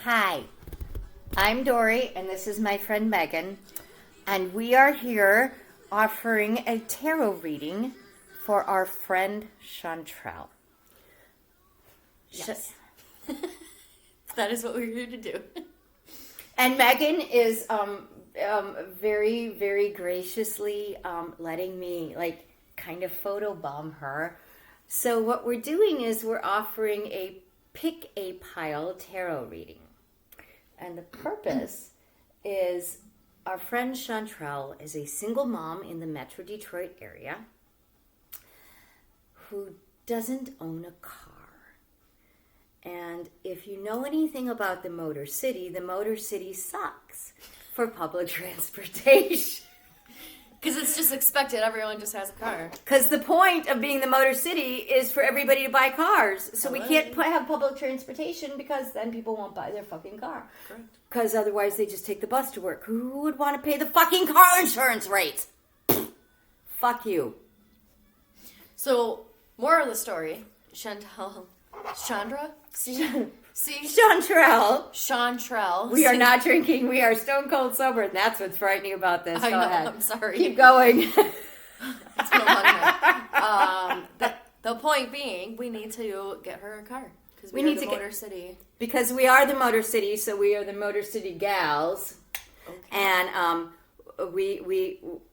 Hi, I'm Dory, and this is my friend Megan, and we are here offering a tarot reading for our friend Chantrell. Yes. That is what we're here to do. And Megan is very, very graciously letting me kind of photobomb her. So what we're doing is we're offering a pick a pile tarot reading. And the purpose is our friend Chantrell is a single mom in the Metro Detroit area who doesn't own a car. And if you know anything about the Motor City sucks for public transportation. Because it's just expected. Everyone just has a car. Because the point of being the Motor City is for everybody to buy cars. So we can't have public transportation because then people won't buy their fucking car. Correct. Because otherwise they just take the bus to work. Who would want to pay the fucking car insurance rates? Fuck you. So, moral of the story, Chantrell. We are not drinking. We are stone cold sober, and that's what's frightening about this. Go ahead. I'm sorry. Keep going. It's been a long night. The point being, we need to get her a car because we need the Motor City. Because we are the Motor City, so we are the Motor City gals, okay. And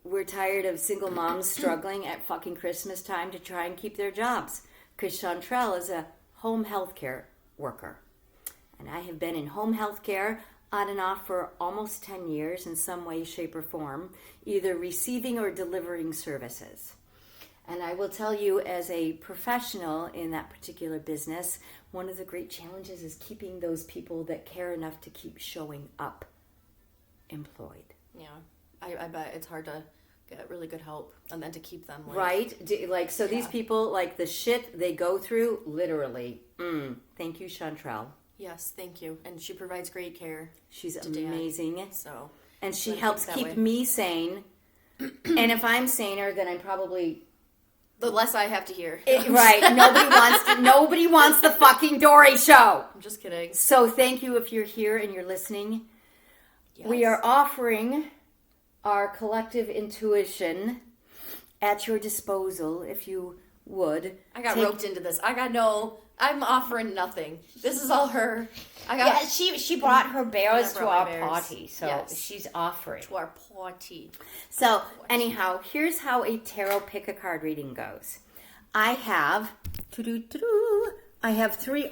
we're tired of single moms struggling at fucking Christmas time to try and keep their jobs. Because Chantrell is a home health care worker. And I have been in home health care on and off for almost 10 years in some way, shape, or form, either receiving or delivering services. And I will tell you, as a professional in that particular business, one of the great challenges is keeping those people that care enough to keep showing up employed. Yeah, I bet it's hard to get really good help and then to keep them. Right? These people, the shit they go through, literally. Thank you, Chantrell. Yes, thank you. And she provides great care. She's amazing. And she so helps keep me sane. And if I'm saner, then I'm probably... The less I have to hear. Right. Nobody wants the fucking Dory show. I'm just kidding. So thank you if you're here and you're listening. Yes. We are offering our collective intuition at your disposal, if you would. I got roped into this. I'm offering nothing. This is all her. She brought her bears to our party, so yes. She's offering. To our party. So, anyhow, here's how a tarot pick-a-card reading goes. I have 3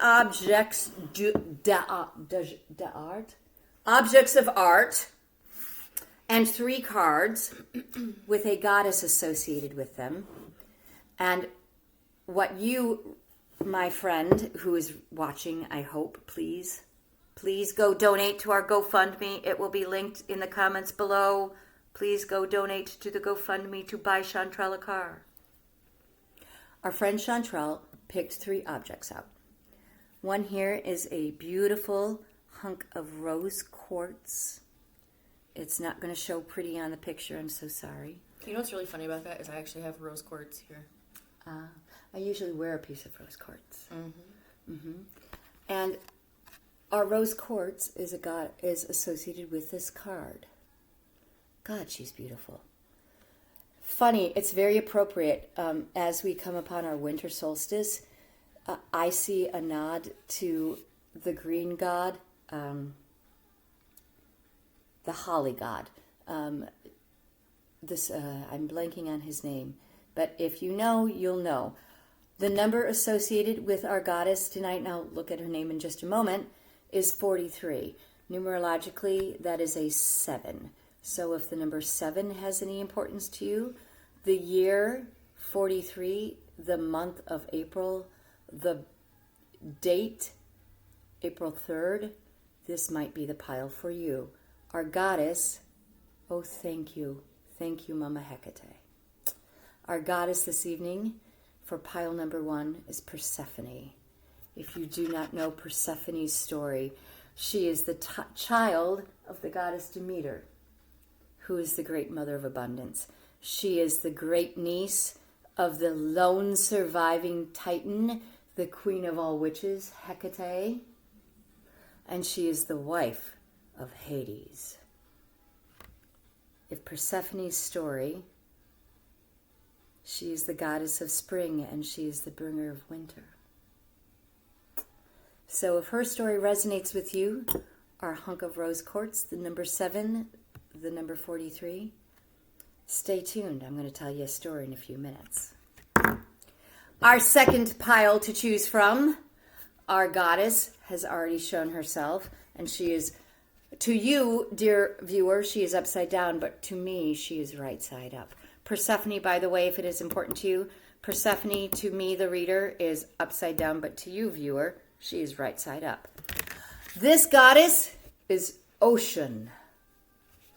objects objects of art, and 3 cards with a goddess associated with them. And what you, my friend who is watching, I hope, please go donate to our GoFundMe. It will be linked in the comments below. Please go donate to the GoFundMe to buy Chantrell a car. Our friend Chantrell picked 3 objects out. One here is a beautiful hunk of rose quartz. It's not going to show pretty on the picture. I'm so sorry. You know what's really funny about that is I actually have rose quartz here. I usually wear a piece of rose quartz. Mm-hmm. Mm-hmm. And our rose quartz is associated with this card. God, she's beautiful. Funny, it's very appropriate as we come upon our winter solstice. I see a nod to the green god, the holly god. I'm blanking on his name, but if you know, you'll know. The number associated with our goddess tonight, and I'll look at her name in just a moment, is 43. Numerologically, that is a 7. So if the number 7 has any importance to you, the year 43, the month of April, the date, April 3rd, this might be the pile for you. Our goddess, oh, thank you, Mama Hecate. Our goddess this evening for pile number 1 is Persephone. If you do not know Persephone's story, she is the child of the goddess Demeter, who is the great mother of abundance. She is the great niece of the lone surviving Titan, the queen of all witches, Hecate. and she is the wife of Hades. If Persephone's story, she is the goddess of spring, and she is the bringer of winter. So if her story resonates with you, our hunk of rose quartz, the number 7, the number 43, stay tuned. I'm going to tell you a story in a few minutes. Our second pile to choose from, our goddess has already shown herself, and she is, to you, dear viewer, she is upside down, but to me, she is right side up. Persephone, by the way, if it is important to you, Persephone, to me, the reader, is upside down, but to you, viewer, she is right side up. This goddess is Ocean.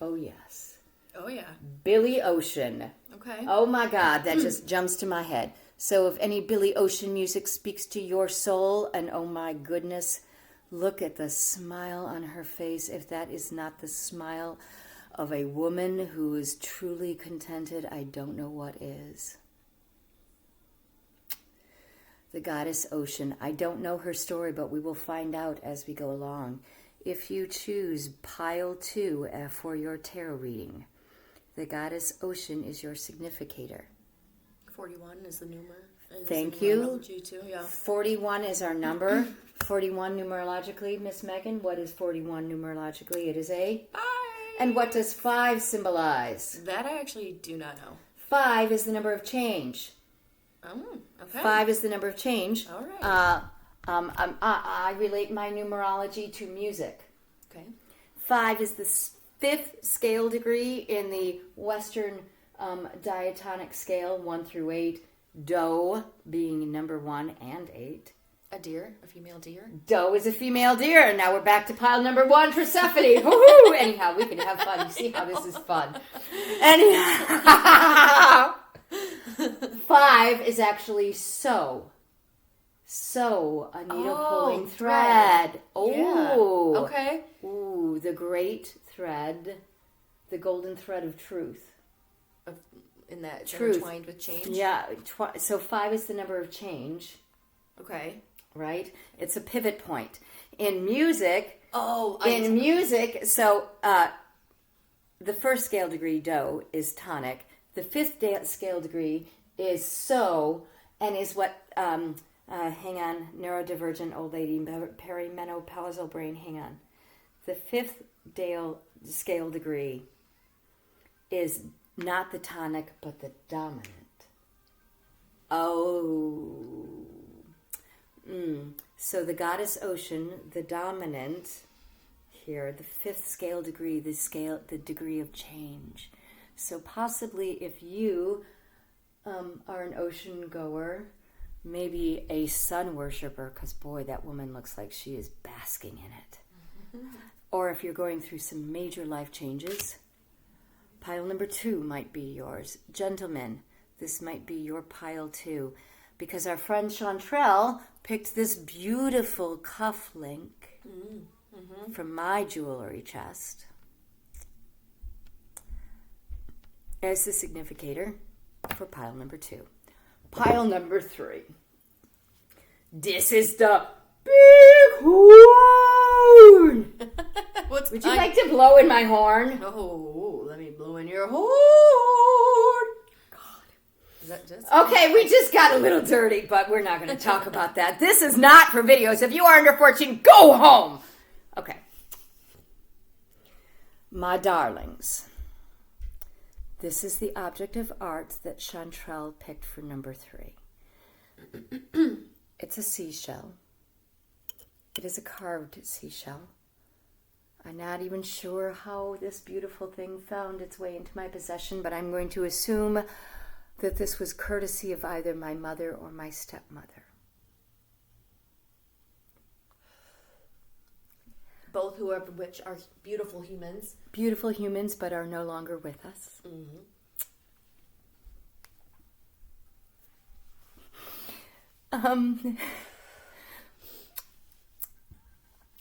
Oh, yes. Oh, yeah. Billy Ocean. Okay. Oh, my God, that just jumps to my head. So if any Billy Ocean music speaks to your soul, and oh, my goodness, look at the smile on her face. If that is not the smile of a woman who is truly contented, I don't know what is. The goddess Ocean. I don't know her story, but we will find out as we go along. If you choose pile 2 for your tarot reading, the goddess Ocean is your significator. 41 is the number. Thank you. Numerology too, yeah. 41 is our number. 41 numerologically, Miss Megan. What is 41 numerologically? It is a 5. And what does 5 symbolize? That I actually do not know. 5 is the number of change. Oh, okay. 5 is the number of change. All right. I relate my numerology to music. Okay. 5 is the 5th scale degree in the Western diatonic scale, 1 through 8. Do being number 1 and 8. A deer, a female deer. Doe is a female deer. And now we're back to pile number 1, Persephone. Woohoo! Anyhow, we can have fun. You see how this is fun. Anyhow, 5 is actually sew. Sew, a needle pulling thread. Oh, yeah. Okay. Ooh, the great thread, the golden thread of truth. In that Truth. Intertwined with change. Yeah. So 5 is the number of change. Okay. Right? It's a pivot point. In music, so the first scale degree, Do, is tonic. The 5th scale degree is So, and is what, hang on, neurodivergent old lady, perimenopausal brain, hang on. The 5th scale degree is not the tonic, but the dominant. Oh. So the goddess Ocean, the dominant here, the 5th scale degree, the degree of change. So possibly if you are an ocean goer, maybe a sun worshiper, because boy, that woman looks like she is basking in it. Mm-hmm. Or if you're going through some major life changes, pile number 2 might be yours. Gentlemen, this might be your pile 2. Because our friend Chantrell picked this beautiful cuff link from my jewelry chest as the significator for pile number 2. Pile number 3. This is the big horn. Would you like to blow in my horn? Oh, let me blow in your horn. Is that just okay, we just got a little dirty, but we're not going to talk about that. This is not for videos. If you are under 14, go home. Okay. My darlings, this is the object of art that Chantrell picked for number 3. It's a seashell. It is a carved seashell. I'm not even sure how this beautiful thing found its way into my possession, but I'm going to assume that this was courtesy of either my mother or my stepmother. Both which are beautiful humans. Beautiful humans, but are no longer with us. Mm-hmm.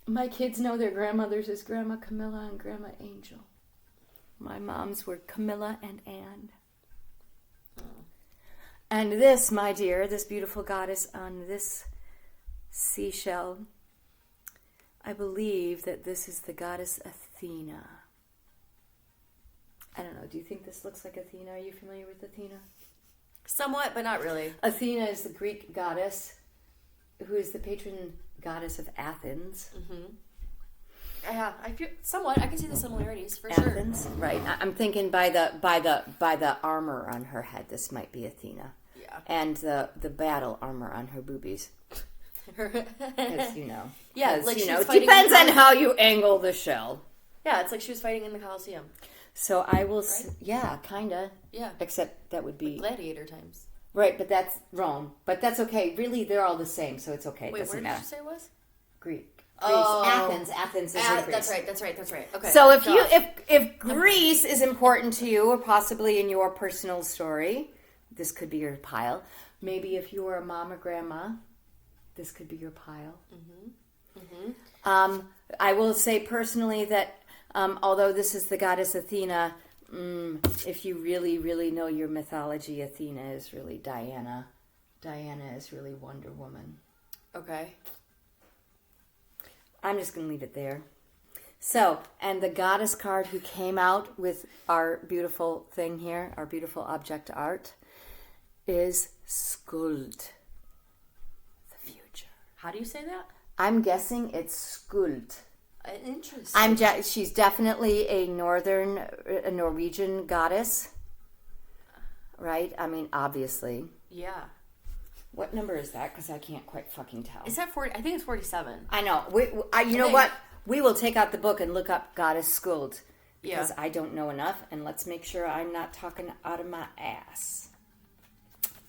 My kids know their grandmothers as Grandma Camilla and Grandma Angel. My moms were Camilla and Anne. And this, my dear, this beautiful goddess on this seashell, I believe that this is the goddess Athena. I don't know. Do you think this looks like Athena? Are you familiar with Athena? Somewhat, but not really. Athena is the Greek goddess who is the patron goddess of Athens. Mm-hmm. Yeah, I feel somewhat. I can see the similarities for Athens, sure. right? I'm thinking by the armor on her head, this might be Athena. Yeah. And the battle armor on her boobies. Because Yeah, like you she know, was it fighting depends on how you angle the shell. Yeah, it's like she was fighting in the Colosseum. So I will, Right? yeah, kinda. Yeah. Except that would be Gladiator times. right, but that's Rome. But that's okay. Really, they're all the same, so it's okay. It Wait, where doesn't did matter. you say it was? Greek. Oh. Athens. Athens is in Greece. That's right. Okay. So if you Gosh. if Greece is important to you, or possibly in your personal story, this could be your pile. Maybe if you were a mom or grandma, this could be your pile. I will say personally that although this is the goddess Athena, if you really, really know your mythology, Athena is really Diana. Diana is really Wonder Woman. Okay. I'm just going to leave it there. So, and the goddess card who came out with our beautiful thing here, our beautiful object art, is Skuld. The future. How do you say that? I'm guessing it's Skuld. Interesting. She's definitely a Norwegian goddess. Right? I mean, obviously. Yeah. What number is that? Because I can't quite fucking tell. Is that 40? I think it's 47. I know. You know what? We will take out the book and look up Goddess Skuld. Because Yeah. I don't know enough. And let's make sure I'm not talking out of my ass.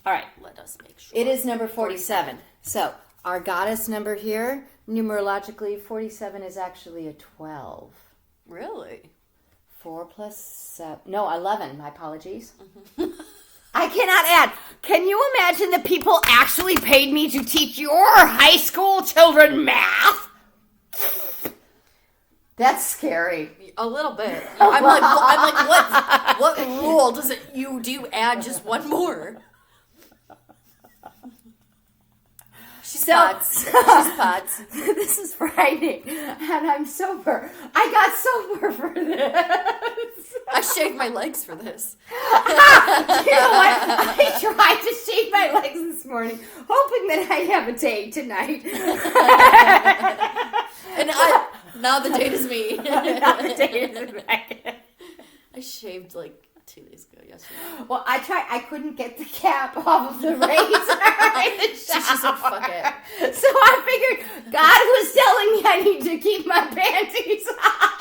All right. Let us make sure. It is number 47. So, our goddess number here, numerologically, 47 is actually a 12. Really? 4 plus 7. No, 11. My apologies. I cannot add. Can you imagine that people actually paid me to teach your high school children math? That's scary. A little bit. I'm like, what rule does it? Do you add just one more? She's pots. This is Friday, and I'm sober. I got sober for this. I shaved my legs for this. You know what? I tried to shave my legs this morning, hoping that I'd have a day tonight. And now the date is me. Now the day is back. I shaved like 2 days ago, yesterday. Well, I tried. I couldn't get the cap off of the razor in the So she's like, fuck it. So I figured God was telling me I need to keep my panties on.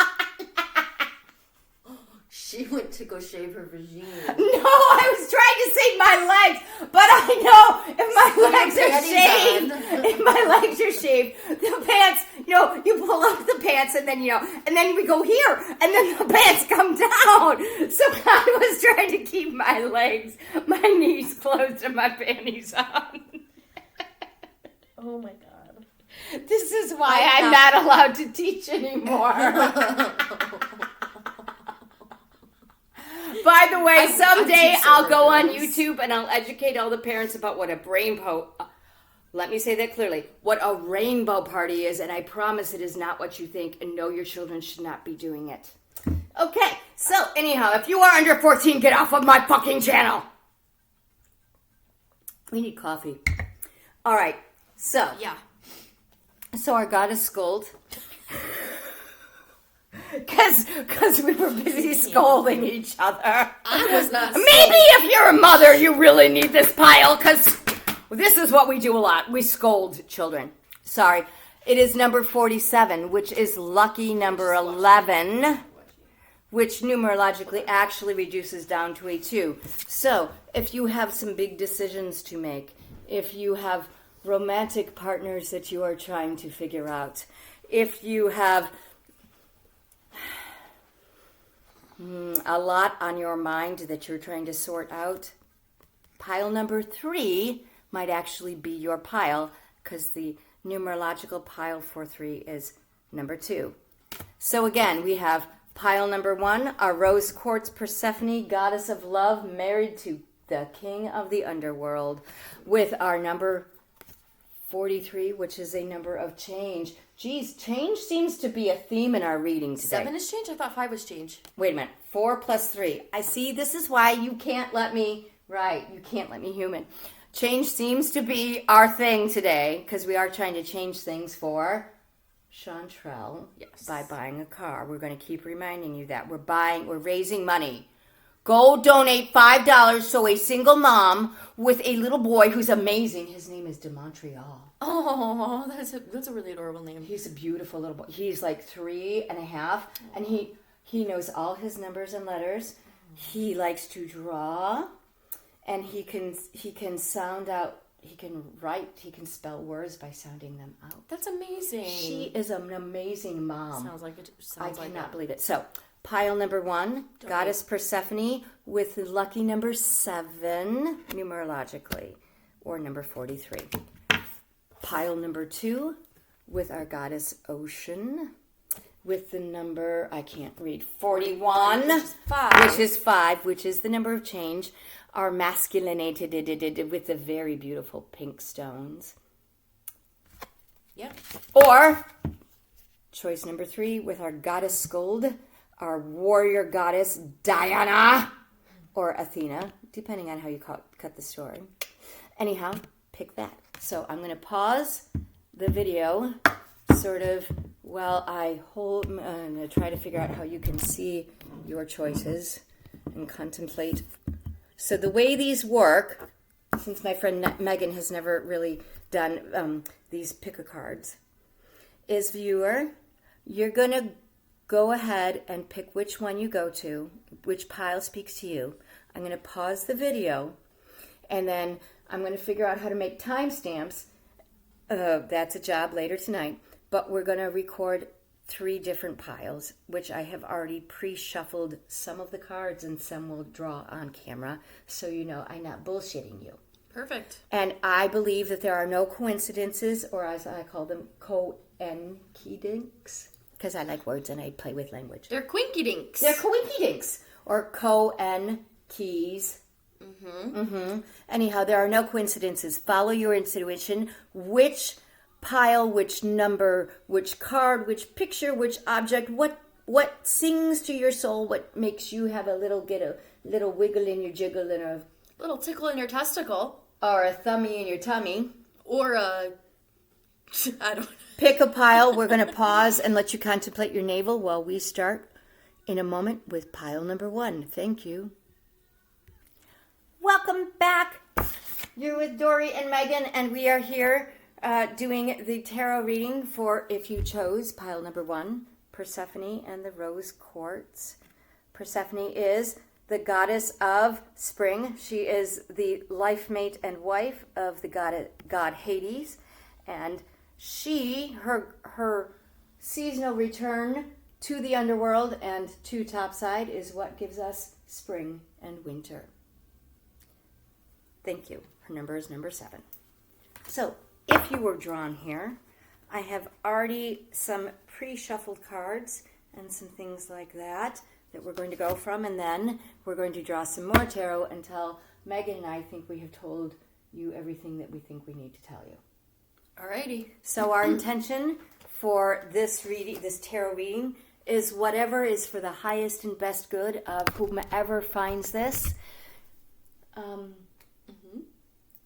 She went to go shave her vagina. No, I was trying to save my legs, but I know if my legs are shaved, the pants, you pull up the pants and then we go here, and then the pants come down. So I was trying to keep my legs, my knees closed and my panties on. Oh my god. This is why I'm not allowed to teach anymore. By the way, someday I'll go on YouTube and I'll educate all the parents about what a let me say that clearly, what a rainbow party is, and I promise it is not what you think, and no, your children should not be doing it. Okay, so anyhow, if you are under 14, get off of my fucking channel. We need coffee. All right, so. Yeah. So our goddess Skuld. Because we were busy scolding each other. I was not. Maybe if you're a mother, you really need this pile, because this is what we do a lot. We scold children. Sorry. It is number 47, which is lucky number 11, which numerologically actually reduces down to a 2. So, if you have some big decisions to make, if you have romantic partners that you are trying to figure out, if you have a lot on your mind that you're trying to sort out, pile number 3 might actually be your pile, because the numerological pile for 3 is number 2. So again, we have pile number 1, a rose quartz Persephone, goddess of love, married to the king of the underworld, with our number 43, which is a number of change. Geez, change seems to be a theme in our reading today. 7 is change? I thought 5 was change. Wait a minute. 4 plus 3. I see. This is why you can't let me... Right. You can't let me human. Change seems to be our thing today because we are trying to change things for Chantrell by buying a car. We're going to keep reminding you that. We're raising money. Go donate $5 so a single mom with a little boy who's amazing. His name is DeMontreal. Oh, that's a really adorable name. He's a beautiful little boy. He's like 3.5, and he knows all his numbers and letters. He likes to draw, and he can sound out. He can write. He can spell words by sounding them out. That's amazing. She is an amazing mom. Sounds like it. I cannot believe it. So. Pile number 1, Goddess Persephone with the lucky number 7, numerologically, or number 43. Pile number 2 with our Goddess Ocean with the number, I can't read, 41, which is 5, which is the number of change. Our masculinated with the very beautiful pink stones. Yep. Or choice number 3 with our Goddess Skuld, our warrior goddess Diana, or Athena, depending on how you cut the story. Anyhow, pick that. So I'm going to pause the video sort of while I'm going to try to figure out how you can see your choices and contemplate. So the way these work, since my friend Megan has never really done these picker cards, is viewer, you're going to go ahead and pick which one you go to, which pile speaks to you. I'm going to pause the video, and then I'm going to figure out how to make timestamps. That's a job later tonight. But we're going to record 3 different piles, which I have already pre-shuffled some of the cards, and some will draw on camera, so you know I'm not bullshitting you. Perfect. And I believe that there are no coincidences, or as I call them, coincidinks. Because I like words and I play with language. They're quinky dinks. They're quinky dinks. Or keys. Anyhow, there are no coincidences. Follow your intuition. Which pile, which number, which card, which picture, which object, what sings to your soul, what makes you have a little wiggle in your jiggle and a little tickle in your testicle. Or a thumbie in your tummy. Or a... I don't know. Pick a pile. We're going to pause and let you contemplate your navel while we start in a moment with pile number 1. Thank you. Welcome back. You're with Dory and Megan, and we are here doing the tarot reading for, if you chose, pile number 1, Persephone and the Rose Quartz. Persephone is the goddess of spring. She is the life mate and wife of the god Hades, and her seasonal return to the underworld and to topside is what gives us spring and winter. Thank you. Her number is number 7. So, if you were drawn here, I have already some pre-shuffled cards and some things like that we're going to go from, and then we're going to draw some more tarot until Megan and I think we have told you everything that we think we need to tell you. Alrighty. So our intention for this tarot reading, is whatever is for the highest and best good of whomever finds this.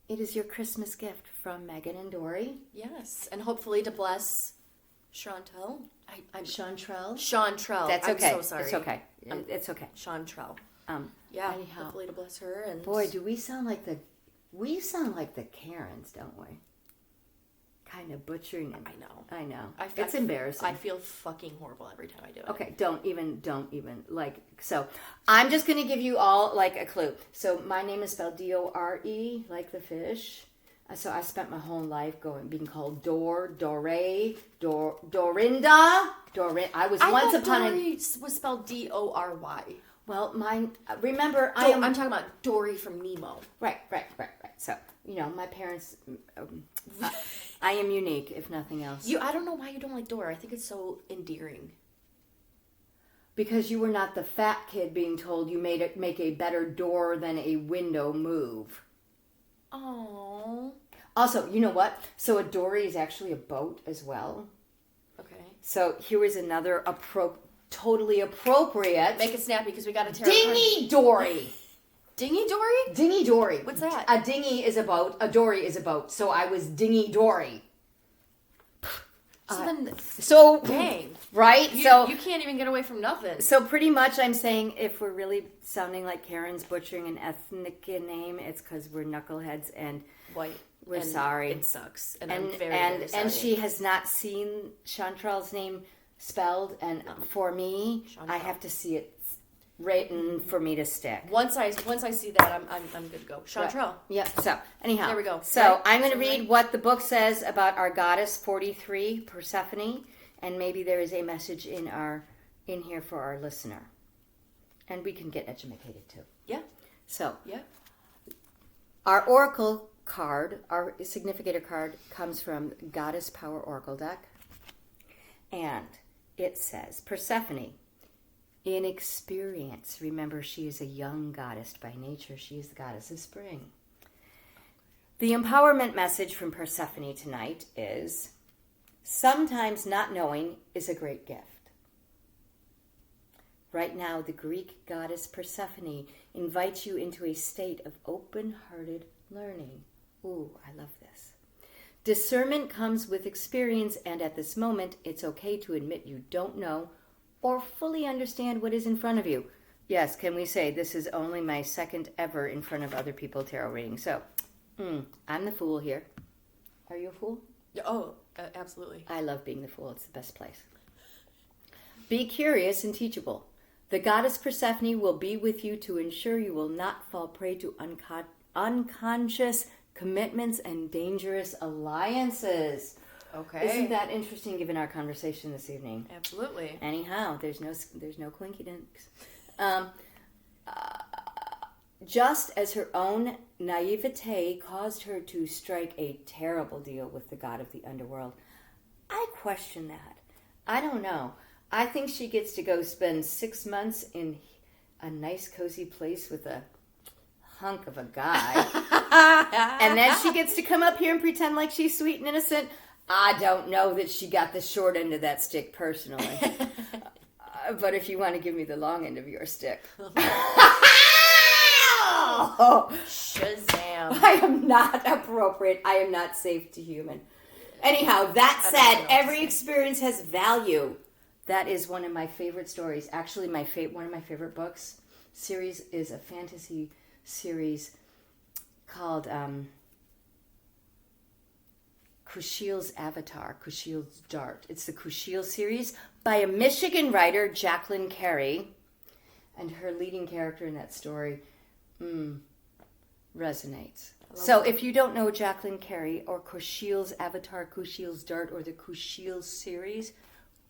It is your Christmas gift from Megan and Dory. Yes, and hopefully to bless Chantrell. Chantrell. That's okay. I'm so sorry. It's okay. It's okay. Chantrell. Yeah. Anyhow. Hopefully to bless her. And boy, do we sound like the Karens, don't we? Kind of butchering it. I know. It's embarrassing. I feel fucking horrible every time I do it. Okay, don't even so I'm just going to give you all a clue. So my name is spelled D-O-R-E, like the fish. So I spent my whole life being called Dorinda. I was once upon Dory was spelled D-O-R-Y. Well, mine, remember, I'm talking about Dory from Nemo. Right. So, my parents, I am unique, if nothing else. I don't know why you don't like Dory. I think it's so endearing. Because you were not the fat kid being told you make a better door than a window move. Oh. Also, you know what? So a dory is actually a boat as well. Okay. So here is another totally appropriate. Make it snappy because we got a tarot Dinghy dory. Dinghy dory? Dinghy dory. What's that? A dinghy is a boat. A dory is a boat. So I was dinghy dory. So dang. Right? You can't even get away from nothing. So pretty much I'm saying if we're really sounding like Karen's butchering an ethnic name, it's because we're knuckleheads and white. We're sorry. It sucks. And I'm very sorry. And she has not seen Chantrell's name spelled, and for me, Chantrell. I have to see it written for me to stick. Once I see that, I'm good to go. Chantrell. Right. Yep. So anyhow, there we go. So right. I'm going to read what the book says about our goddess 43, Persephone, and maybe there is a message in here for our listener, and we can get educated too. Yeah. So yeah, our oracle card, our significator card, comes from Goddess Power Oracle deck, and it says Persephone. In experience, remember she is a young goddess by nature. She is the goddess of spring. The empowerment message from Persephone tonight is, sometimes not knowing is a great gift. Right now, the Greek goddess Persephone invites you into a state of open-hearted learning. Ooh, I love this. Discernment comes with experience, and at this moment, it's okay to admit you don't know or fully understand what is in front of you. Yes, can we say this is only my second ever in front of other people tarot reading. So, I'm the fool here. Are you a fool? Oh, absolutely. I love being the fool. It's the best place. Be curious and teachable. The goddess Persephone will be with you to ensure you will not fall prey to unconscious commitments and dangerous alliances. Okay. Isn't that interesting given our conversation this evening? Absolutely. Anyhow, there's no coincidence. Just as her own naivete caused her to strike a terrible deal with the god of the underworld, I question that. I don't know. I think she gets to go spend 6 months in a nice cozy place with a hunk of a guy. And then she gets to come up here and pretend like she's sweet and innocent. I don't know that she got the short end of that stick personally. But if you want to give me the long end of your stick. Shazam. I am not appropriate. I am not safe to human. Anyhow, that said, every experience has value. That is one of my favorite stories. Actually, one of my favorite books series is a fantasy series called Kushiel's Avatar, Kushiel's Dart. It's the Kushiel series by a Michigan writer, Jacqueline Carey, and her leading character in that story resonates. So if you don't know Jacqueline Carey or Kushiel's Avatar, Kushiel's Dart, or the Kushiel series,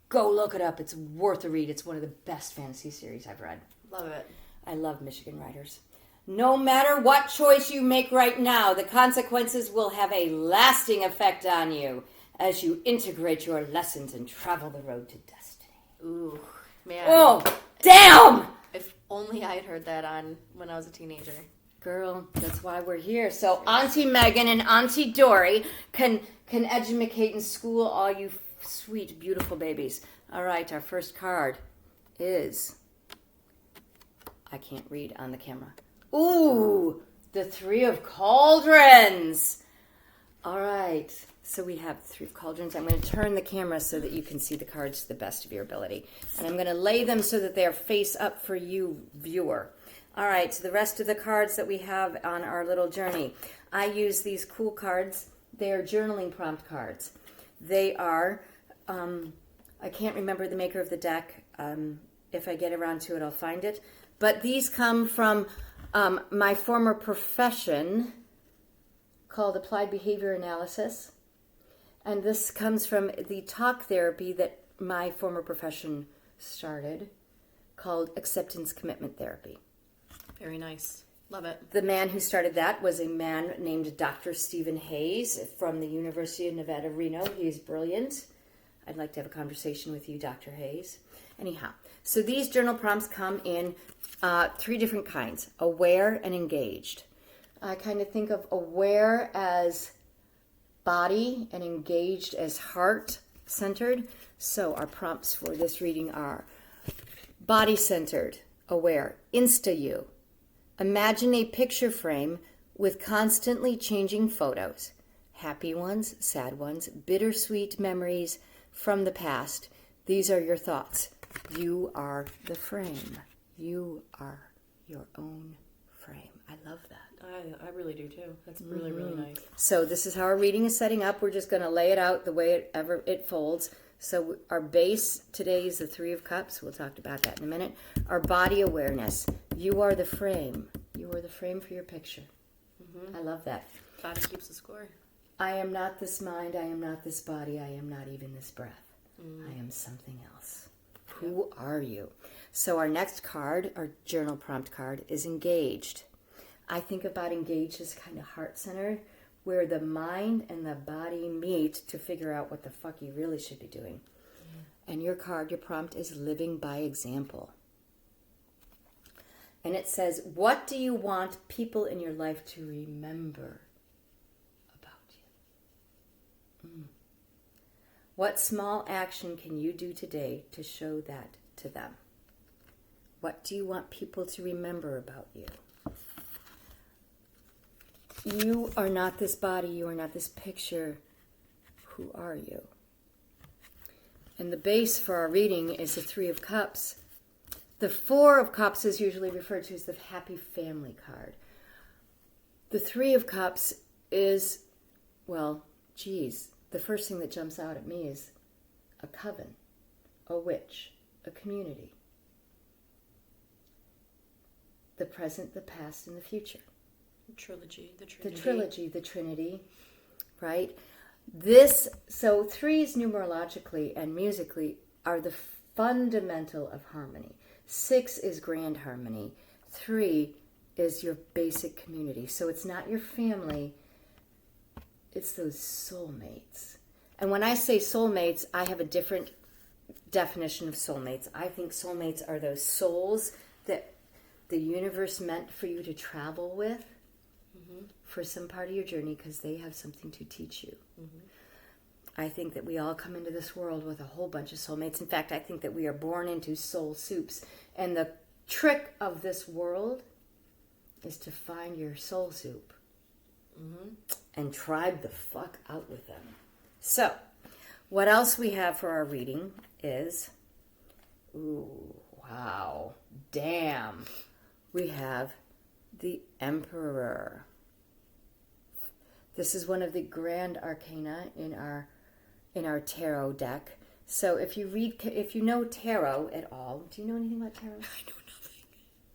go look it up. It's worth a read. It's one of the best fantasy series I've read. Love it. I love Michigan writers. No matter what choice you make right now, the consequences will have a lasting effect on you as you integrate your lessons and travel the road to destiny. Ooh, man. Oh, damn! If only I had heard that when I was a teenager. Girl, that's why we're here. So Auntie Megan and Auntie Dory can educate and school all you sweet, beautiful babies. All right, our first card is... I can't read on the camera. Ooh, the Three of Cauldrons. All right, so we have the Three of Cauldrons. I'm going to turn the camera so that you can see the cards to the best of your ability. And I'm going to lay them so that they're face up for you, viewer. All right, so the rest of the cards that we have on our little journey. I use these cool cards. They are journaling prompt cards. They are, I can't remember the maker of the deck. If I get around to it, I'll find it. But these come from my former profession called Applied Behavior Analysis. And this comes from the talk therapy that my former profession started called Acceptance Commitment Therapy. Very nice. Love it. The man who started that was a man named Dr. Stephen Hayes from the University of Nevada, Reno. He is brilliant. I'd like to have a conversation with you, Dr. Hayes. Anyhow, so these journal prompts come in 3 different kinds: aware and engaged. I kind of think of aware as body and engaged as heart-centered. So our prompts for this reading are body-centered, aware, Insta-you. Imagine a picture frame with constantly changing photos. Happy ones, sad ones, bittersweet memories from the past. These are your thoughts. You are the frame. You are your own frame. I love that. I really do too. That's really, really nice. So this is how our reading is setting up. We're just going to lay it out the way it folds. So our base today is the Three of Cups. We'll talk about that in a minute. Our body awareness. You are the frame. You are the frame for your picture. I love that. Body keeps the score. I am not this mind. I am not this body. I am not even this breath. I am something else. Who are you? So our next card, our journal prompt card, is engaged. I think about engaged as kind of heart-centered, where the mind and the body meet to figure out what the fuck you really should be doing. And your card, your prompt, is living by example. And it says, what do you want people in your life to remember about you? What small action can you do today to show that to them? What do you want people to remember about you? You are not this body. You are not this picture. Who are you? And the base for our reading is the Three of Cups. The Four of Cups is usually referred to as the happy family card. The Three of Cups is, well, geez, the first thing that jumps out at me is a coven, a witch, a community. The present, the past, and the future. The trilogy, The Trinity, right? So threes numerologically and musically are the fundamental of harmony. 6 is grand harmony. 3 is your basic community. So it's not your family, it's those soulmates. And when I say soulmates, I have a different definition of soulmates. I think soulmates are those souls that the universe meant for you to travel with for some part of your journey because they have something to teach you. I think that we all come into this world with a whole bunch of soulmates. In fact, I think that we are born into soul soups. And the trick of this world is to find your soul soup and tribe the fuck out with them. So, what else we have for our reading is, damn. We have the Emperor. This is one of the grand arcana in our tarot deck. So if you know tarot at all, do you know anything about tarot?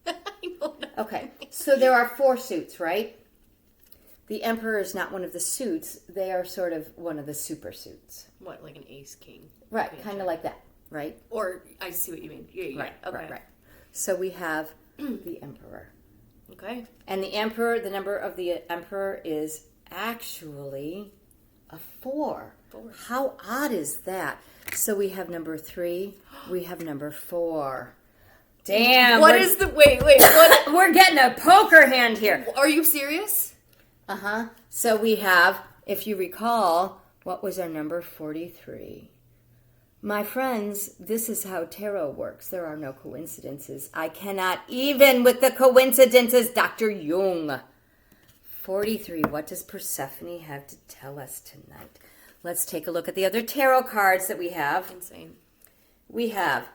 I know nothing. Okay, so there are 4 suits, right? The Emperor is not one of the suits. They are sort of one of the super suits. What, like an ace king? Right, kind of like that, right? Or, I see what you mean. Yeah. Okay. Right. So we have the Emperor. Okay. And the Emperor, the number of the Emperor is actually a 4. How odd is that? So we have number 3. We have number 4. Damn. Wait, what? We're getting a poker hand here. Are you serious? So we have, if you recall, what was our number 43? My friends, this is how tarot works. There are no coincidences. I cannot even with the coincidences, Dr. Jung. 43, what does Persephone have to tell us tonight? Let's take a look at the other tarot cards that we have. Insane. We have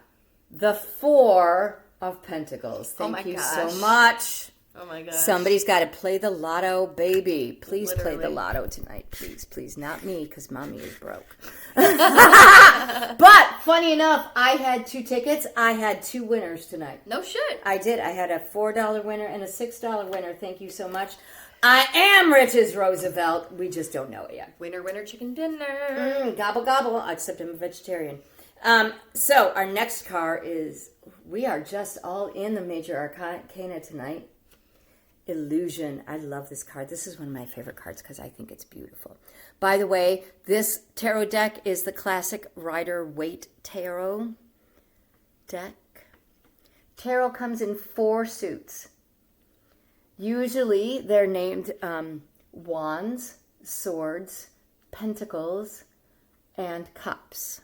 the 4 of Pentacles. Thank you so much. Oh my gosh. Somebody's got to play the lotto, baby. Please Literally. play the lotto tonight. Please. Not me, because mommy is broke. But, funny enough, I had 2 tickets. I had 2 winners tonight. No shit. I did. I had a $4 winner and a $6 winner. Thank you so much. I am rich as Roosevelt. We just don't know it yet. Winner, chicken dinner. Gobble, gobble. Except I'm a vegetarian. So, our next card is, we are just all in the major arcana tonight. Illusion. I love this card. This is one of my favorite cards because I think it's beautiful. By the way, this tarot deck is the classic Rider-Waite tarot deck. Tarot comes in 4 suits. Usually they're named wands, swords, Pentacles and Cups.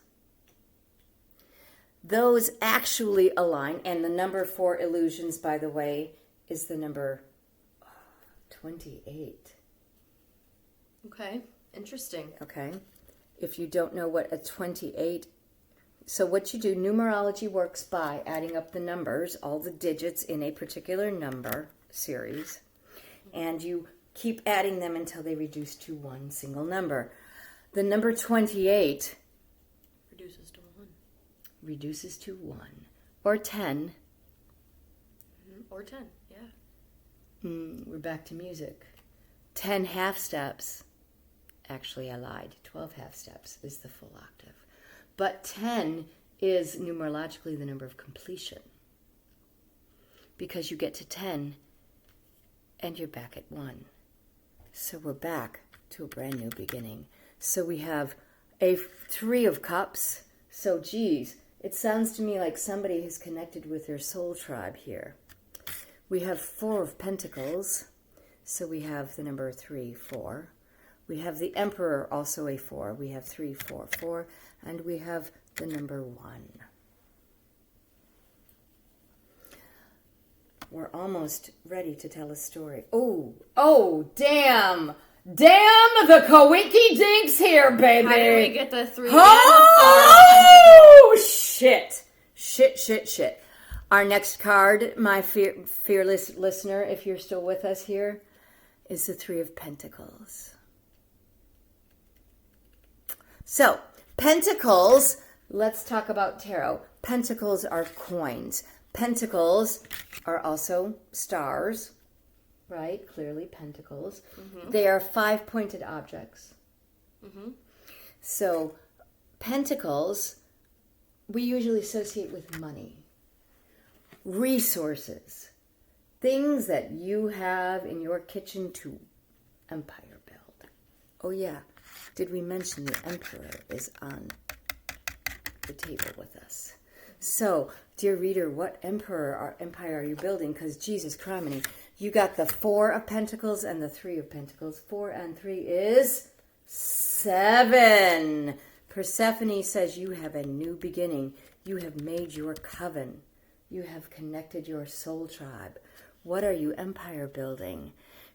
Those actually align, and the number for illusions, by the way, is the number 28. Okay, interesting. Okay, if you don't know what a 28, so what you do, numerology works by adding up the numbers, all the digits in a particular number series, and you keep adding them until they reduce to one single number. The number 28 reduces to 1 or 10. Or 10, yeah. We're back to music. 10 half steps. Actually, I lied. 12 half steps is the full octave. But 10 is numerologically the number of completion. Because you get to 10 and you're back at 1. So we're back to a brand new beginning. So we have a 3 of cups. So, geez, it sounds to me like somebody has connected with their soul tribe here. We have 4 of pentacles. So we have the number 3, 4. We have the Emperor, also a 4. We have 3, 4, 4. And we have the number 1. We're almost ready to tell a story. Oh, damn! Damn the Kawinky Dinks here, baby! How do we get the 3 Oh, shit. Shit. Our next card, my fearless listener, if you're still with us here, is the 3 of Pentacles. So, Pentacles, let's talk about tarot. Pentacles are coins. Pentacles are also stars, right? Clearly pentacles. Mm-hmm. They are 5-pointed objects. Mm-hmm. So, pentacles, we usually associate with money, resources, things that you have in your kitchen to empire build. Oh yeah, did we mention the Emperor is on the table with us? So, dear reader, what empire are you building? Because Jesus criminy, you got the 4 of Pentacles and the 3 of Pentacles. 4 and 3 is 7. Persephone says you have a new beginning. You have made your coven. You have connected your soul tribe. What are you empire building?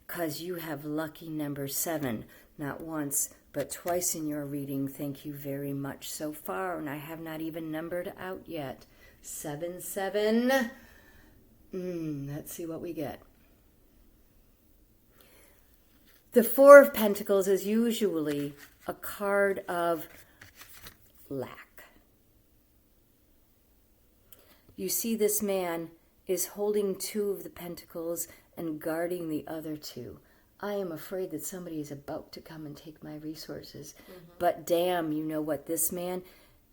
Because you have lucky number 7. Not once, but twice in your reading. Thank you very much so far. And I have not even numbered out yet. 7, 7. Let's see what we get. The 4 of Pentacles is usually a card of lack. You see this man is holding 2 of the pentacles and guarding the other 2. I am afraid that somebody is about to come and take my resources. Mm-hmm. But damn, you know what, this man,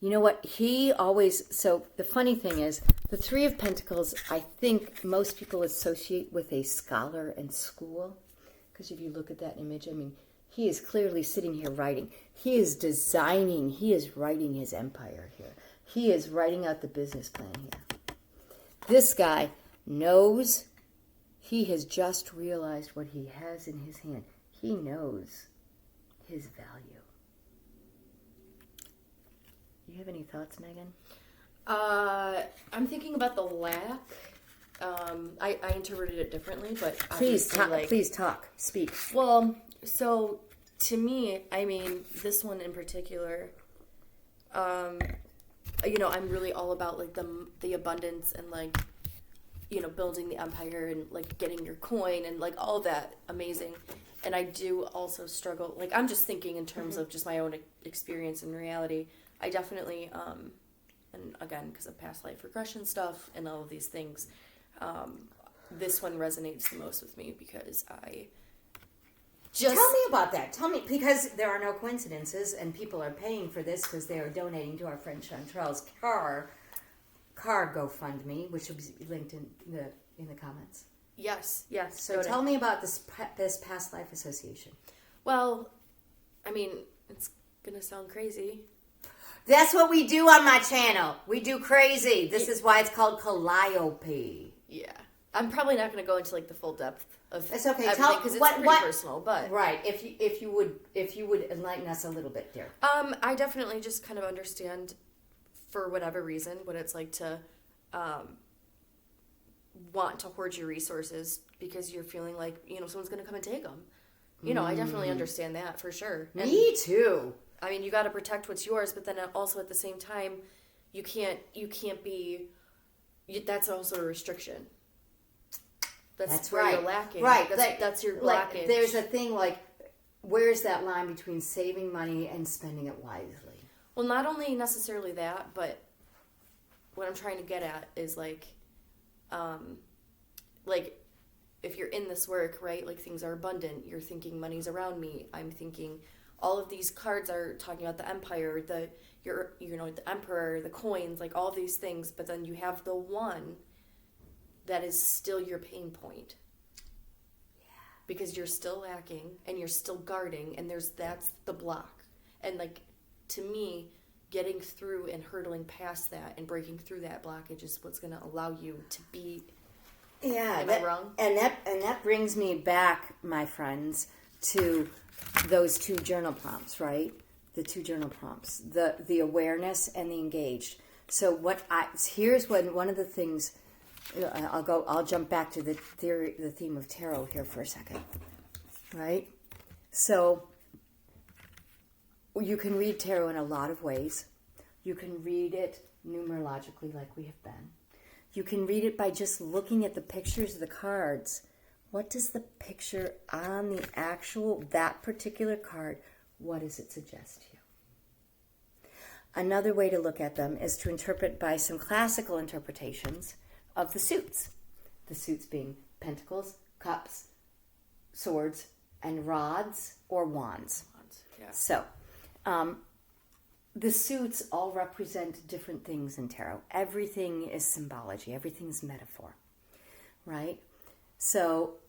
you know what, he always, so the funny thing is, the 3 of Pentacles, I think most people associate with a scholar and school. Because if you look at that image, I mean, he is clearly sitting here writing. He is designing, he is writing his empire here. He is writing out the business plan here. This guy knows, he has just realized what he has in his hand. He knows his value. You have any thoughts, Megan? I'm thinking about the lack. I interpreted it differently, but please talk, speak. Well, so to me, I mean, this one in particular, you know, I'm really all about like the abundance and like, you know, building the empire and like getting your coin and like all of that amazing. And I do also struggle, like I'm just thinking in terms of just my own experience and reality. I definitely, and again, because of past life regression stuff and all of these things, this one resonates the most with me because I just... Tell me about that. Tell me, because there are no coincidences and people are paying for this because they are donating to our friend Chantrell's car GoFundMe, which will be linked in the comments. Yes. So tell me about this past life association. Well, I mean, it's going to sound crazy. That's what we do on my channel. We do crazy. This is why it's called Calliope. Yeah. I'm probably not going to go into like the full depth of It's okay. everything Tell because it's what pretty personal. But right. If you would enlighten us a little bit, dear. I definitely just kind of understand, for whatever reason, what it's like to want to hoard your resources because you're feeling like someone's going to come and take them. I definitely understand that for sure. And, Me too. I mean, you got to protect what's yours, but then also at the same time, you can't be. That's also a restriction. That's where right. you're lacking. Right. That's your blockage. Like, there's a thing like, where's that line between saving money and spending it wisely? Well, not only necessarily that, but what I'm trying to get at is like if you're in this work, right? Like things are abundant. You're thinking money's around me. I'm thinking all of these cards are talking about the empire, the emperor, the coins, like all these things. But then you have the one that is still your pain point. Yeah. Because you're still lacking and you're still guarding, and that's the block. And like, to me, getting through and hurdling past that and breaking through that blockage is what's going to allow you to be. Yeah, am I wrong? And that brings me back, my friends, to those two journal prompts, right? The two journal prompts, the awareness and the engaged. So here's one of the things. I'll jump back to the theme of tarot here for a second, right? So you can read tarot in a lot of ways. You can read it numerologically, like we have been. You can read it by just looking at the pictures of the cards. What does the picture on that particular card, what does it suggest to you? Another way to look at them is to interpret by some classical interpretations of the suits. The suits being pentacles, cups, swords, and rods or wands. Yeah. So, the suits all represent different things in tarot. Everything is symbology. Everything's metaphor, right? So,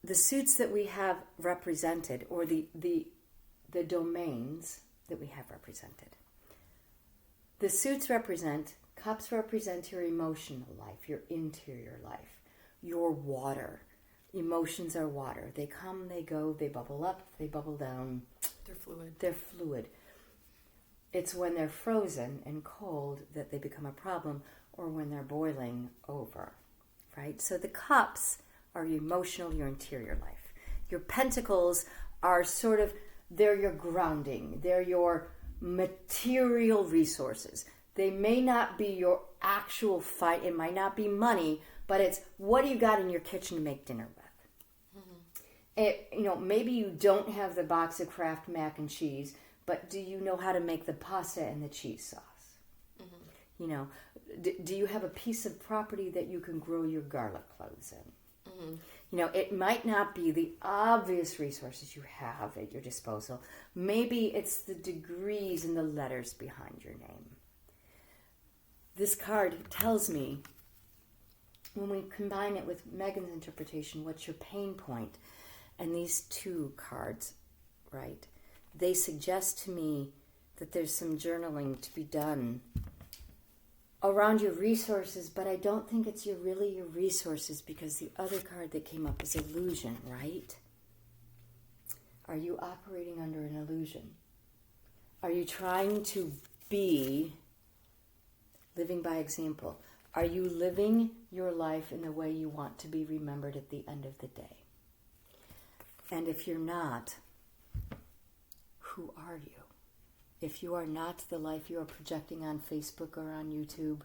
the suits that we have represented, or the domains that we have represented, the suits represent. Cups represent your emotional life, your interior life, your water. Emotions are water. They come, they go, they bubble up, they bubble down. They're fluid. It's when they're frozen and cold that they become a problem, or when they're boiling over, right? So the cups are your emotional, your interior life. Your pentacles are they're your grounding. They're your material resources. They may not be your actual fight. It might not be money, but it's what do you got in your kitchen to make dinner with? Mm-hmm. Maybe you don't have the box of Kraft mac and cheese, but do you know how to make the pasta and the cheese sauce? Mm-hmm. Do you have a piece of property that you can grow your garlic cloves in? Mm-hmm. It might not be the obvious resources you have at your disposal. Maybe it's the degrees and the letters behind your name. This card tells me, when we combine it with Megan's interpretation, what's your pain point? And these two cards, right, they suggest to me that there's some journaling to be done around your resources, but I don't think it's really your resources, because the other card that came up is illusion, right? Are you operating under an illusion? Are you trying to be living by example? Are you living your life in the way you want to be remembered at the end of the day? And if you're not, who are you? If you are not the life you are projecting on Facebook or on YouTube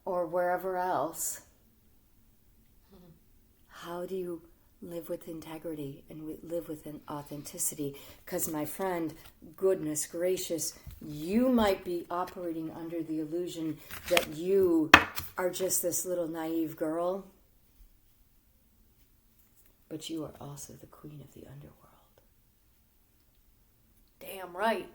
or wherever else, how do you live with integrity and live with an authenticity? Because, my friend, goodness gracious, you might be operating under the illusion that you are just this little naive girl, but you are also the queen of the underworld. Damn right.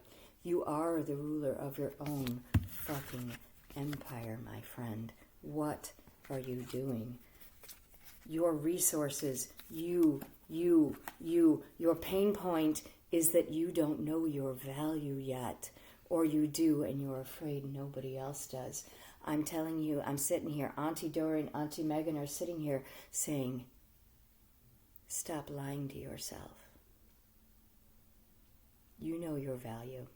You are the ruler of your own fucking empire, my friend. What are you doing? Your resources, your pain point is that you don't know your value yet, or you do and you're afraid nobody else does. I'm telling you, I'm sitting here. Auntie Dora and Auntie Megan are sitting here saying, stop lying to yourself. You know your value.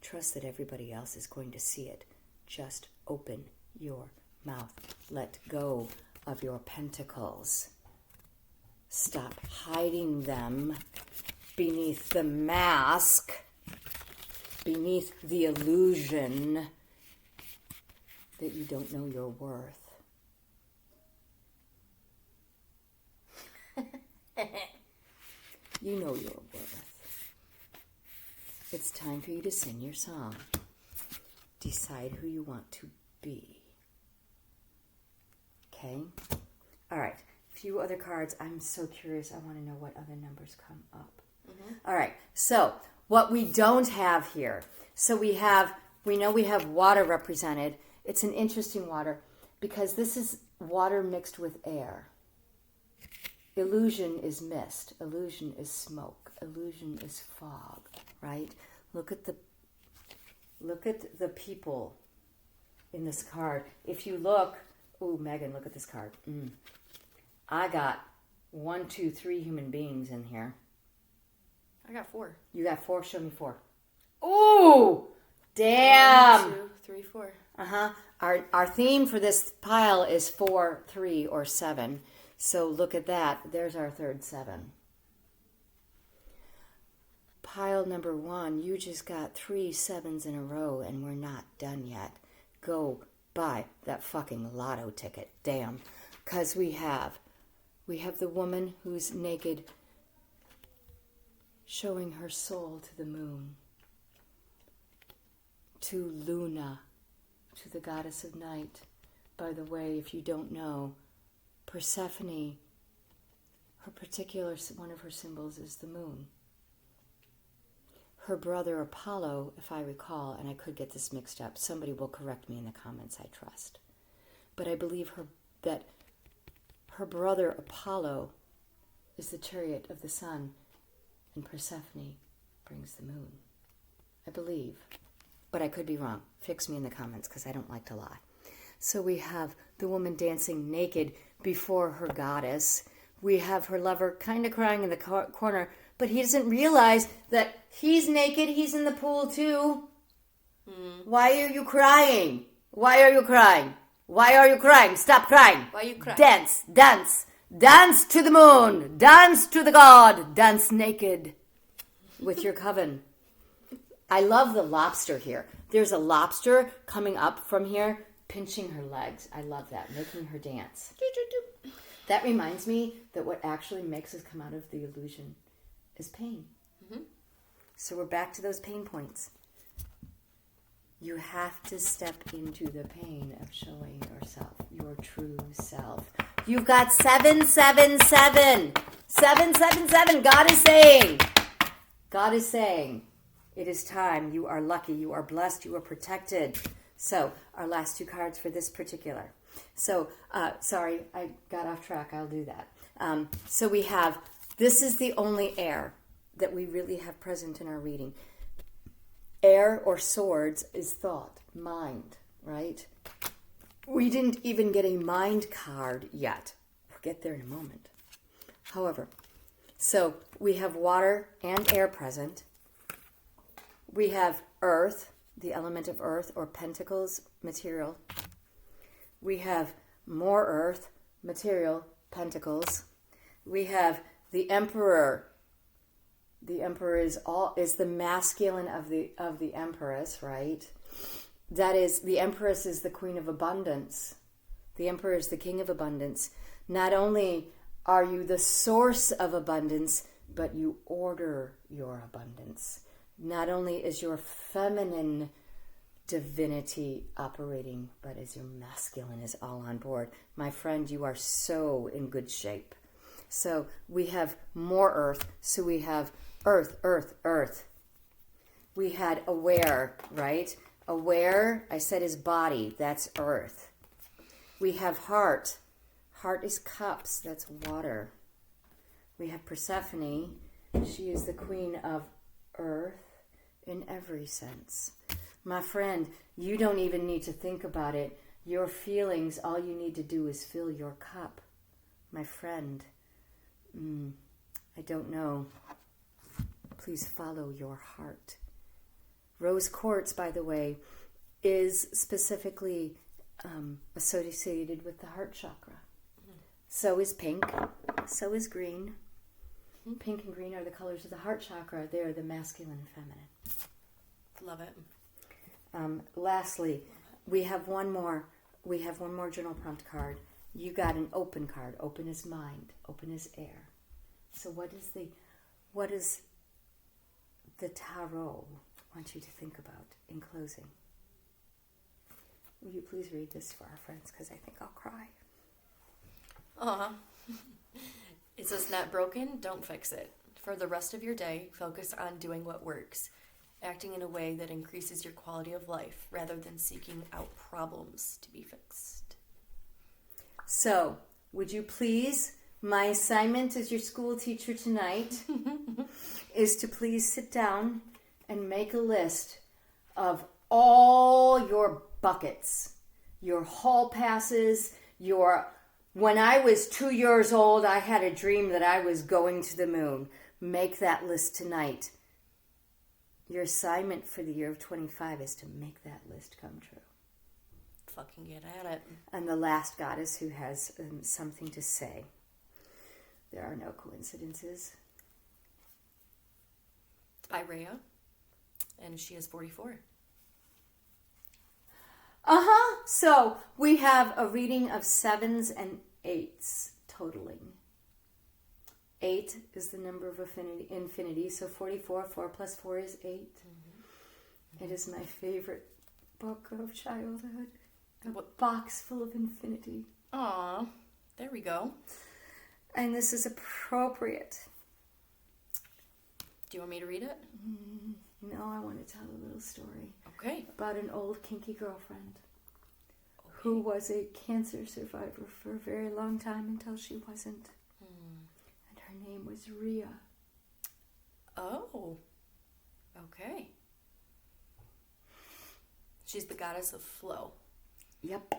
Trust that everybody else is going to see it. Just open your mouth. Let go of your pentacles. Stop hiding them beneath the mask, beneath the illusion that you don't know your worth. You know your worth. It's time for you to sing your song. Decide who you want to be. Okay? All right. A few other cards. I'm so curious. I want to know what other numbers come up. Mm-hmm. All right. So, what we don't have here. So, we know we have water represented. It's an interesting water because this is water mixed with air. Illusion is mist. Illusion is smoke. Illusion is fog, right? Look at the people in this card. If you look, ooh, Megan, look at this card. I got 1, 2, 3 human beings in here. I got 4. You got 4? Show me 4. Ooh, damn. 1, 2, 3, 4. Our theme for this pile is 4, 3, or 7. So look at that. There's our third 7. Pile number 1, you just got 3 7s in a row and we're not done yet. Go buy that fucking lotto ticket. Damn. Because we have the woman who's naked showing her soul to the moon, to Luna, to the goddess of night. By the way, if you don't know, Persephone, one of her symbols is the moon. Her brother Apollo, if I recall, and I could get this mixed up, somebody will correct me in the comments, I trust. But I believe that her brother Apollo is the chariot of the sun, and Persephone brings the moon. I believe. But I could be wrong. Fix me in the comments, because I don't like to lie. So we have the woman dancing naked before her goddess. We have her lover kind of crying in the corner, but he doesn't realize that he's naked, he's in the pool too. Why are you crying? Why are you crying? Why are you crying? Stop crying. Why are you crying? Dance, dance. Dance to the moon. Dance to the god. Dance naked with your coven. I love the lobster here. There's a lobster coming up from here, pinching her legs. I love that, making her dance. That reminds me that what actually makes us come out of the illusion is pain. Mm-hmm. So we're back to those pain points. You have to step into the pain of showing yourself, your true self. You've got 777. 777. God is saying, it is time. You are lucky. You are blessed. You are protected. So, our last 2 cards for this particular. So, sorry, I got off track. I'll do that. So we have, this is the only air that we really have present in our reading. Air or swords is thought, mind, right? We didn't even get a mind card yet. We'll get there in a moment. However, so we have water and air present. We have earth, the element of earth, or pentacles, material. We have more earth, material, pentacles. We have the emperor. The emperor is the masculine of the empress, right? That is, the empress is the queen of abundance. The emperor is the king of abundance. Not only are you the source of abundance, but you order your abundance. Not only is your feminine divinity operating, but as your masculine is all on board. My friend, you are so in good shape. So we have more earth. So we have earth, earth, earth. We had aware, right? Aware, I said, is body. That's earth. We have heart. Heart is cups. That's water. We have Persephone. She is the queen of earth in every sense. My friend, you don't even need to think about it. Your feelings, all you need to do is fill your cup. My friend, I don't know. Please follow your heart. Rose quartz, by the way, is specifically associated with the heart chakra. So is pink. So is green. Pink and green are the colors of the heart chakra. They are the masculine and feminine. Love it. Lastly, we have one more. We have one more journal prompt card. You got an open card. Open as mind. Open as air. So what is the tarot want you to think about in closing? Will you please read this for our friends, because I think I'll cry. It says, not broken, don't fix it. For the rest of your day, focus on doing what works, acting in a way that increases your quality of life rather than seeking out problems to be fixed. So, would you please, my assignment as your school teacher tonight is to please sit down and make a list of all your buckets, your hall passes, when I was 2 years old, I had a dream that I was going to the moon. Make that list tonight. Your assignment for the year of 25 is to make that list come true. Fucking get at it. And the last goddess who has something to say. There are no coincidences. It's by Rhea, and she is 44. So we have a reading of 7s and 8s totaling. 8 is the number of infinity, so 44, 4 plus 4 is 8. Mm-hmm. It is my favorite book of childhood. A box full of infinity. Aw, there we go. And this is appropriate. Do you want me to read it? No, I want to tell a little story. Okay. About an old kinky girlfriend who was a cancer survivor for a very long time until she wasn't. And her name was Rhea. Oh, okay. She's the goddess of flow. Yep.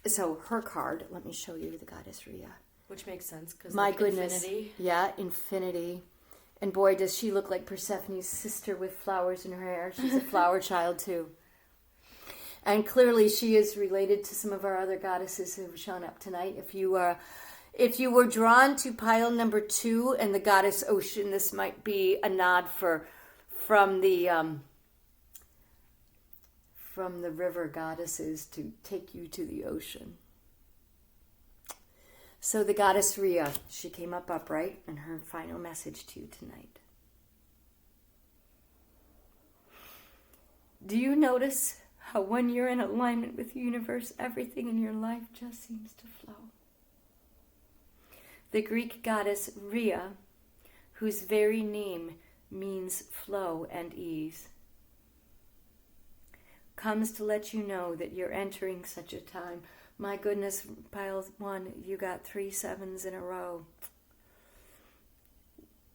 So her card, let me show you the goddess Rhea. Which makes sense, because My goodness. infinity. Yeah, infinity. And boy, does she look like Persephone's sister with flowers in her hair. She's a flower child too. And clearly she is related to some of our other goddesses who have shown up tonight. If you were drawn to pile number 2 and the goddess Ocean, this might be a nod from the river goddesses to take you to the ocean. So the goddess Rhea, she came up upright, and her final message to you tonight. Do you notice how when you're in alignment with the universe, everything in your life just seems to flow? The Greek goddess Rhea, whose very name means flow and ease, comes to let you know that you're entering such a time. My goodness, pile 1, you got 3 7s in a row.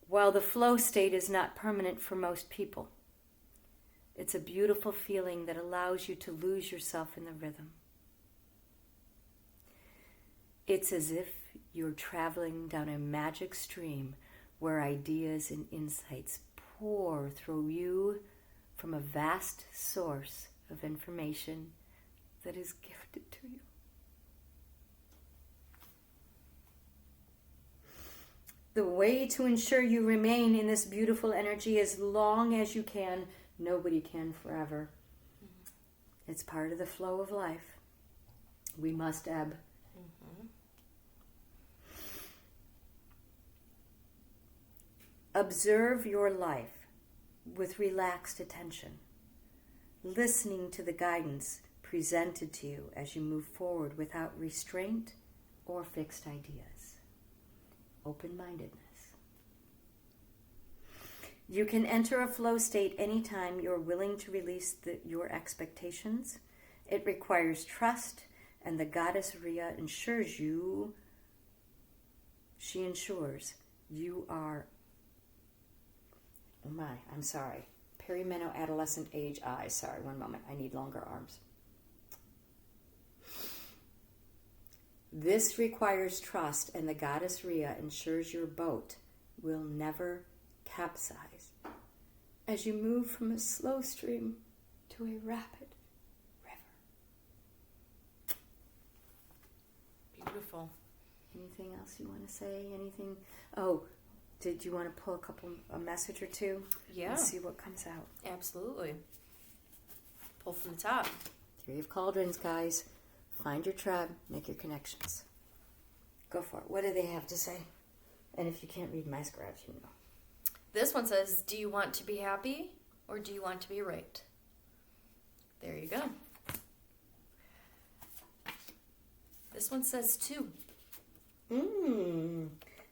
While the flow state is not permanent for most people, it's a beautiful feeling that allows you to lose yourself in the rhythm. It's as if you're traveling down a magic stream where ideas and insights pour through you from a vast source of information that is gifted to you. The way to ensure you remain in this beautiful energy as long as you can, nobody can forever. It's part of the flow of life. We must ebb. Observe your life with relaxed attention, listening to the guidance presented to you as you move forward without restraint or fixed ideas. Open-mindedness. You can enter a flow state anytime you're willing to release your expectations. It requires trust, and the goddess Rhea ensures you are, perimenopause adolescent age. Sorry, one moment, I need longer arms. This requires trust, and the goddess Rhea ensures your boat will never capsize as you move from a slow stream to a rapid river. Beautiful. Anything else you want to say? Anything? Oh, did you want to pull a message or two? Yeah. And see what comes out. Absolutely. Pull from the top. Three of Cauldrons, guys. Find your tribe, make your connections. Go for it. What do they have to say? And if you can't read my scribes, you know. This one says, do you want to be happy or do you want to be right? There you go. This one says 2.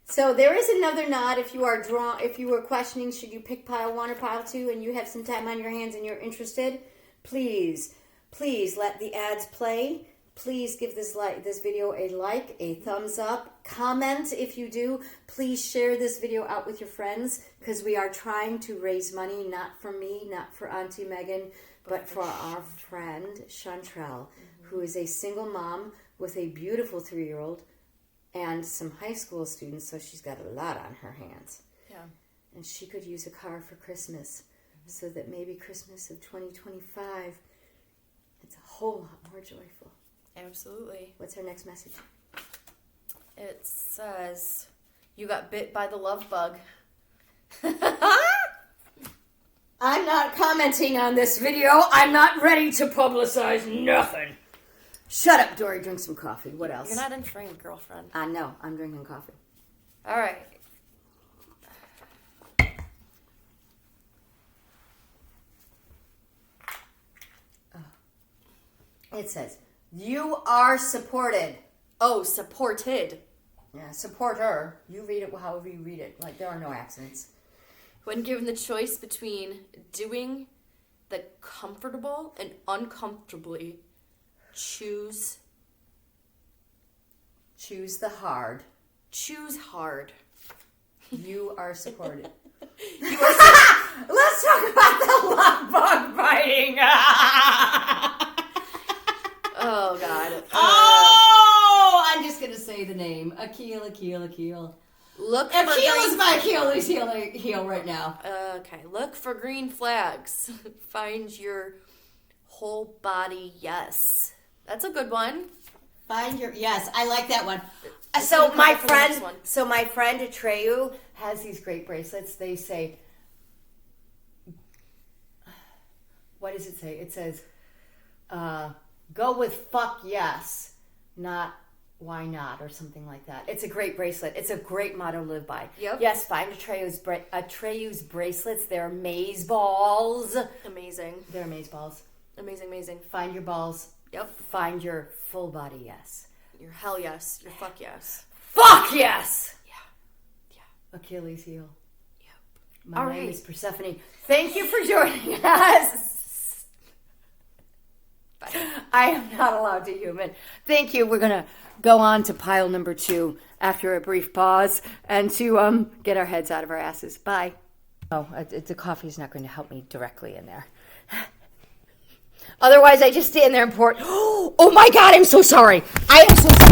So there is another nod if you are if you were questioning should you pick pile 1 or pile 2 and you have some time on your hands and you're interested, please let the ads play. Please give this video a like, a thumbs up, comment if you do. Please share this video out with your friends because we are trying to raise money, not for me, not for Auntie Megan, but for our friend Chantrell, who is a single mom with a beautiful 3-year-old and some high school students, so she's got a lot on her hands. Yeah. And she could use a car for Christmas so that maybe Christmas of 2025, it's a whole lot more joyful. Absolutely. What's her next message? It says, you got bit by the love bug. I'm not commenting on this video. I'm not ready to publicize nothing. Shut up, Dory. Drink some coffee. What else? You're not in frame, girlfriend. I know. I'm drinking coffee. All right. It says, you are supported. Oh, supported. Yeah, support her. You read it however you read it. Like, there are no accidents. When given the choice between doing the comfortable and uncomfortably, choose the hard. Choose hard. You are supported. Let's talk about the love bug biting. Oh, God. Oh, I'm just going to say the name. Akil. Look for Akil is my Achilles heel right now. Okay, look for green flags. Find your whole body yes. That's a good one. Yes, I like that one. Let's So look my for the next friend, one. Atreyu has these great bracelets. They say, what does it say? It says, go with fuck yes, not why not, or something like that. It's a great bracelet. It's a great motto to live by. Yep. Yes, find Atreyu's bracelets. They're maze balls. Amazing. They're maze balls. Amazing. Find your balls. Yep. Find your full body yes. Your hell yes. Your fuck yes. Fuck yes! Yeah. Achilles heel. Yep. My All name right. is Persephone. Thank you for joining us. Bye. I am not allowed to human. Thank you. We're going to go on to pile number 2 after a brief pause and to get our heads out of our asses. Bye. Oh, the coffee is not going to help me directly in there. Otherwise, I just stand there and pour. Oh my God, I'm so sorry. I am so sorry.